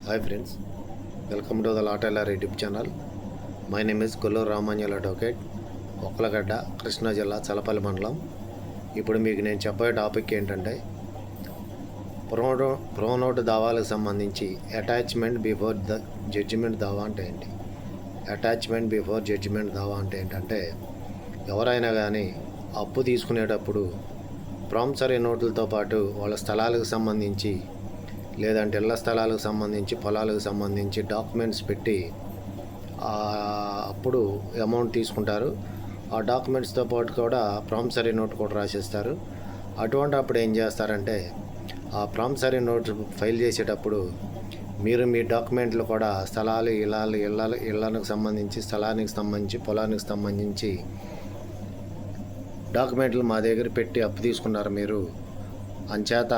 Hi friends, welcome to the Latala YouTube channel. My name is Kollur Ramanjal Advocate, Okkalagadda Krishna జిల్లా చలపల్లి మండలం. ఇప్పుడు మీకు నేను చెప్పే టాపిక్ ఏంటంటే ప్రోనోట్ దావాలకు సంబంధించి అటాచ్మెంట్ బిఫోర్ ద జడ్జిమెంట్ దావా అంటే ఏంటి? అటాచ్మెంట్ బిఫోర్ జడ్జిమెంట్ దావా అంటే ఏంటంటే ఎవరైనా కానీ అప్పు తీసుకునేటప్పుడు ప్రామిసరీ నోట్లతో పాటు వాళ్ళ స్థలాలకు సంబంధించి లేదంటే ఇళ్ల స్థలాలకు సంబంధించి పొలాలకు సంబంధించి డాక్యుమెంట్స్ పెట్టి అప్పుడు అమౌంట్ తీసుకుంటారు. ఆ డాక్యుమెంట్స్తో పాటు కూడా ప్రామిసరీ నోట్ కూడా రాసేస్తారు. అటువంటి అప్పుడు ఏం చేస్తారంటే ఆ ప్రామిసరీ నోట్ ఫైల్ చేసేటప్పుడు మీరు మీ డాక్యుమెంట్లు కూడా స్థలాలు ఇళ్ళకు సంబంధించి స్థలానికి సంబంధించి పొలానికి సంబంధించి డాక్యుమెంట్లు మా దగ్గర పెట్టి అప్పు తీసుకున్నారు మీరు. అంచేత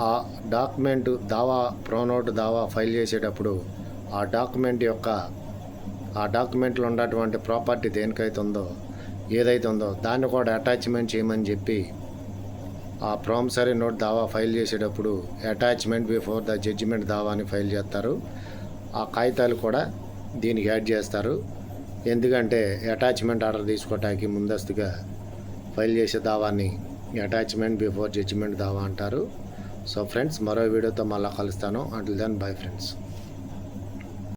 ఆ డాక్యుమెంట్ ప్రోనోట్ దావా ఫైల్ చేసేటప్పుడు ఆ డాక్యుమెంట్లో ఉన్నటువంటి ప్రాపర్టీ ఏదైతే ఉందో దాన్ని కూడా అటాచ్మెంట్ చేయమని చెప్పి ఆ ప్రామిసరీ నోట్ దావా ఫైల్ చేసేటప్పుడు అటాచ్మెంట్ బిఫోర్ ద జడ్జిమెంట్ దావాని ఫైల్ చేస్తారు. ఆ కాగితాలు కూడా దీనికి యాడ్ చేస్తారు. ఎందుకంటే అటాచ్మెంట్ ఆర్డర్ తీసుకోవటానికి ముందస్తుగా ఫైల్ చేసే దావాన్ని అటాచ్మెంట్ బిఫోర్ జడ్జిమెంట్ దావా అంటారు. సో ఫ్రెండ్స్, మరో వీడియోతో మళ్ళీ కలుస్తాను. Until then bye friends.